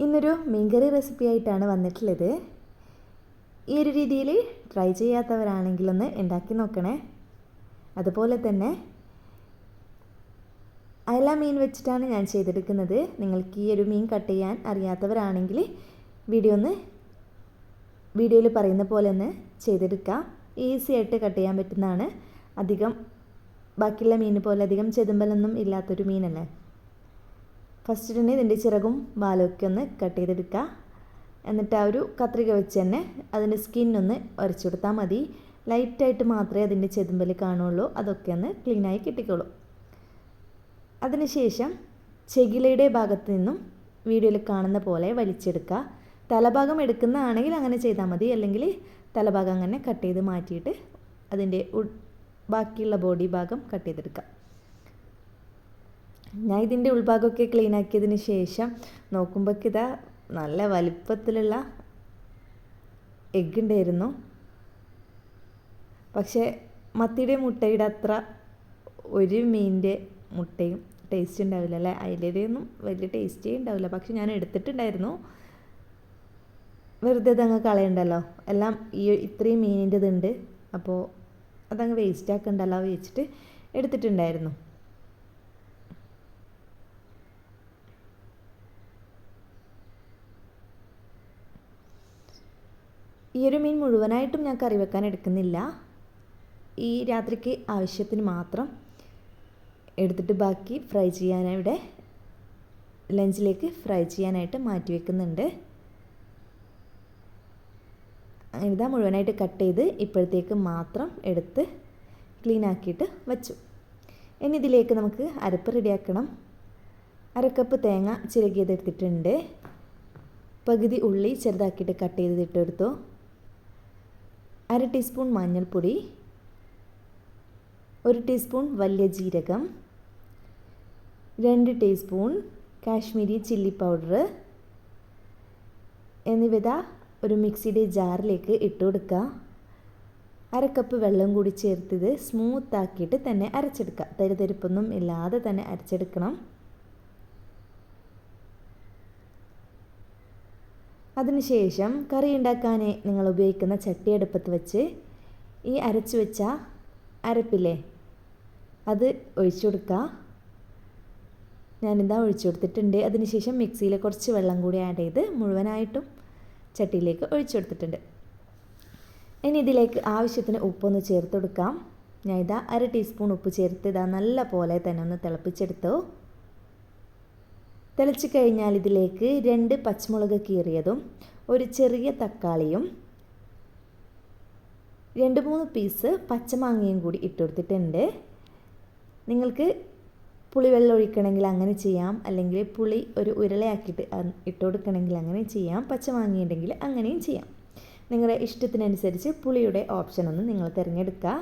ഇന്നൊരു മീൻകറി റെസിപ്പി ആയിട്ടാണ് വന്നിട്ടുള്ളത്. ഈ ഒരു രീതിയിൽ ട്രൈ ചെയ്യാത്തവരാണെങ്കിലൊന്ന് ഉണ്ടാക്കി നോക്കണേ. അതുപോലെ തന്നെ അയല മീൻ വെച്ചിട്ടാണ് ഞാൻ ചെയ്തെടുക്കുന്നത്. നിങ്ങൾക്ക് ഈ ഒരു മീൻ കട്ട് ചെയ്യാൻ അറിയാത്തവരാണെങ്കിൽ വീഡിയോയിൽ പറയുന്ന പോലെ ഒന്ന് ചെയ്തെടുക്കാം. ഈസി ആയിട്ട് കട്ട് ചെയ്യാൻ പറ്റുന്നതാണ്. ബാക്കിയുള്ള മീൻ പോലെ അധികം ചെതുമ്പലൊന്നും ഇല്ലാത്തൊരു മീനല്ലേ. ഫസ്റ്റ് തന്നെ ഇതിൻ്റെ ചിറകും വാലൊക്കെ ഒന്ന് കട്ട് ചെയ്തെടുക്കുക. എന്നിട്ട് ആ ഒരു കത്രിക വെച്ച് തന്നെ അതിൻ്റെ സ്കിന്നൊന്ന് ഉരച്ചെടുത്താൽ മതി. ലൈറ്റായിട്ട് മാത്രമേ അതിൻ്റെ ചെതുമ്പൽ കാണുള്ളൂ. അതൊക്കെ ഒന്ന് ക്ലീനായി കിട്ടിക്കോളും. അതിനുശേഷം ചെകിളയുടെ ഭാഗത്ത് നിന്നും വീഡിയോയിൽ കാണുന്ന പോലെ വലിച്ചെടുക്കുക. തലഭാഗം എടുക്കുന്നതാണെങ്കിൽ അങ്ങനെ ചെയ്താൽ മതി. അല്ലെങ്കിൽ തലഭാഗം അങ്ങനെ കട്ട് ചെയ്ത് മാറ്റിയിട്ട് അതിൻ്റെ ബാക്കിയുള്ള ബോഡി ഭാഗം കട്ട് ചെയ്തെടുക്കുക. ഞാൻ ഇതിൻ്റെ ഉൾഭാഗമൊക്കെ ക്ലീൻ ആക്കിയതിന് ശേഷം നോക്കുമ്പോഴേക്ക് ഇതാ നല്ല വലിപ്പത്തിലുള്ള എഗ്ഗ് ഉണ്ടായിരുന്നു. പക്ഷേ മത്തിയുടെ മുട്ടയുടെ അത്ര ഒരു മീനിൻ്റെ മുട്ടയും ടേസ്റ്റ് ഉണ്ടാവില്ല അല്ലേ. അതിലൊന്നും വലിയ ടേസ്റ്റേ ഉണ്ടാവില്ല. പക്ഷെ ഞാൻ എടുത്തിട്ടുണ്ടായിരുന്നു. വെറുതെ അതങ്ങ് കളയണ്ടല്ലോ. എല്ലാം ഇത്രയും മീനിൻ്റെതുണ്ട്. അപ്പോൾ അതങ്ങ് വേസ്റ്റ് ആക്കണ്ടല്ലോ വെച്ചിട്ട് എടുത്തിട്ടുണ്ടായിരുന്നു. ഈ ഒരു മീൻ മുഴുവനായിട്ടും ഞാൻ കറി വെക്കാൻ എടുക്കുന്നില്ല. ഈ രാത്രിക്ക് ആവശ്യത്തിന് മാത്രം എടുത്തിട്ട് ബാക്കി ഫ്രൈ ചെയ്യാനായിട്ട് ലഞ്ചിലേക്ക് ഫ്രൈ ചെയ്യാനായിട്ട് മാറ്റി വെക്കുന്നുണ്ട്. ഇതാ മുഴുവനായിട്ട് കട്ട് ചെയ്ത് ഇപ്പോഴത്തേക്ക് മാത്രം എടുത്ത് ക്ലീൻ ആക്കിയിട്ട് വെച്ചു. ഇനി ഇതിലേക്ക് നമുക്ക് അരപ്പ് റെഡിയാക്കണം. 1/2 കപ്പ് തേങ്ങ ചിരകിയത് എടുത്തിട്ടുണ്ട്. പകുതി ഉള്ളി ചെറുതാക്കിയിട്ട് കട്ട് ചെയ്തിട്ടെടുത്തു. 1/2 ടീസ്പൂൺ മഞ്ഞൾപ്പൊടി, 1 ടീസ്പൂൺ വലിയ ജീരകം, 2 ടീസ്പൂൺ കാശ്മീരി ചില്ലി പൗഡർ എന്നിവ ഒരു മിക്സിയുടെ ജാറിലേക്ക് ഇട്ട് കൊടുക്കുക. 1/2 കപ്പ് വെള്ളം കൂടി ചേർത്തത് സ്മൂത്താക്കിയിട്ട് തന്നെ അരച്ചെടുക്കുക. തരിതരിപ്പൊന്നും ഇല്ലാതെ തന്നെ അരച്ചെടുക്കണം. അതിനുശേഷം കറി ഉണ്ടാക്കാൻ നിങ്ങൾ ഉപയോഗിക്കുന്ന ചട്ടി അടുപ്പത്ത് വെച്ച് ഈ അരച്ചു വെച്ച അരപ്പില്ലേ അത് ഒഴിച്ചു കൊടുക്കുക. ഞാനിതാ ഒഴിച്ചു കൊടുത്തിട്ടുണ്ട്. അതിനുശേഷം മിക്സിയിൽ കുറച്ച് വെള്ളം കൂടി ആഡ് ചെയ്ത് മുഴുവനായിട്ടും ചട്ടിയിലേക്ക് ഒഴിച്ചു കൊടുത്തിട്ടുണ്ട്. ഇനി ഇതിലേക്ക് ആവശ്യത്തിന് ഉപ്പൊന്ന് ചേർത്ത് കൊടുക്കാം. ഞാൻ ഇതാ 1/2 ടീസ്പൂൺ ഉപ്പ് ചേർത്ത് ഇതാ നല്ല പോലെ തന്നെ ഒന്ന് തിളപ്പിച്ചെടുത്തു. തിളച്ച് കഴിഞ്ഞാൽ ഇതിലേക്ക് 2 പച്ചമുളക് കീറിയതും ഒരു ചെറിയ തക്കാളിയും 2-3 പീസ് പച്ചമാങ്ങയും കൂടി ഇട്ട് കൊടുത്തിട്ടുണ്ട്. നിങ്ങൾക്ക് പുളിവെള്ളം ഒഴിക്കണമെങ്കിൽ അങ്ങനെ ചെയ്യാം. അല്ലെങ്കിൽ പുളി ഒരു ഉരുളയാക്കിയിട്ട് ഇട്ട് കൊടുക്കണമെങ്കിൽ അങ്ങനെ ചെയ്യാം. പച്ചമാങ്ങ ഉണ്ടെങ്കിൽ അങ്ങനെയും ചെയ്യാം. നിങ്ങളുടെ ഇഷ്ടത്തിനനുസരിച്ച് പുളിയുടെ ഓപ്ഷനൊന്ന് നിങ്ങൾ തിരഞ്ഞെടുക്കുക.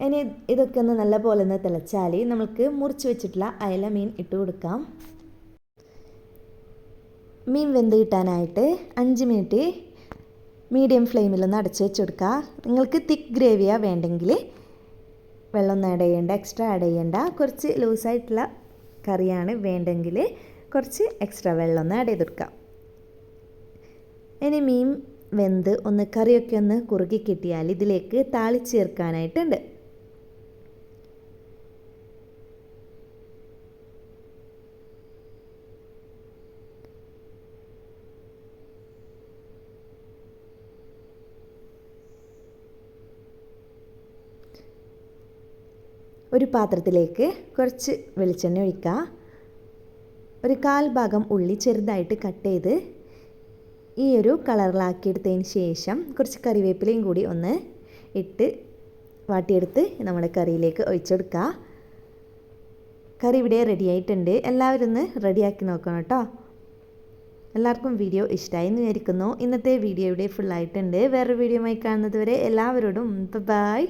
ഇനി ഇതൊക്കെ ഒന്ന് നല്ലപോലെ ഒന്ന് തിളച്ചാൽ നമുക്ക് മുറിച്ച് വെച്ചിട്ടുള്ള അയല മീൻ ഇട്ട് കൊടുക്കാം. മീൻ വെന്ത് കിട്ടാനായിട്ട് 5 മിനിറ്റ് മീഡിയം ഫ്ലെയിമിലൊന്ന് അടച്ച് വെച്ച് കൊടുക്കുക. നിങ്ങൾക്ക് തിക്ക് ഗ്രേവിയാണ് വേണ്ടെങ്കിൽ വെള്ളമൊന്നും ആഡ് ചെയ്യേണ്ട, എക്സ്ട്രാ ആഡ് ചെയ്യേണ്ട. കുറച്ച് ലൂസായിട്ടുള്ള കറിയാണ് വേണ്ടെങ്കിൽ കുറച്ച് എക്സ്ട്രാ വെള്ളമൊന്ന് ആഡ് ചെയ്ത് കൊടുക്കാം. ഇനി മീൻ വെന്ത് ഒന്ന് കറിയൊക്കെ ഒന്ന് കുറുകി കിട്ടിയാൽ ഇതിലേക്ക് താളിച്ച് ചേർക്കാനായിട്ടുണ്ട്. ഒരു പാത്രത്തിലേക്ക് കുറച്ച് വെളിച്ചെണ്ണ ഒഴിക്കുക. ഒരു 1/4 ഭാഗം ഉള്ളി ചെറുതായിട്ട് കട്ട് ചെയ്ത് ഈ ഒരു കളറിലാക്കിയെടുത്തതിന് ശേഷം കുറച്ച് കറിവേപ്പിലയും കൂടി ഒന്ന് ഇട്ട് വാട്ടിയെടുത്ത് നമ്മുടെ കറിയിലേക്ക് ഒഴിച്ചെടുക്കുക. കറി ഇവിടെ റെഡി ആയിട്ടുണ്ട്. എല്ലാവരും ഒന്ന് റെഡിയാക്കി നോക്കണം കേട്ടോ. എല്ലാവർക്കും വീഡിയോ ഇഷ്ടമായി എന്ന് വിചാരിക്കുന്നു. ഇന്നത്തെ വീഡിയോ ഇവിടെ ഫുള്ളായിട്ടുണ്ട്. വേറൊരു വീഡിയോയുമായി കാണുന്നത് വരെ എല്ലാവരോടും ബൈ.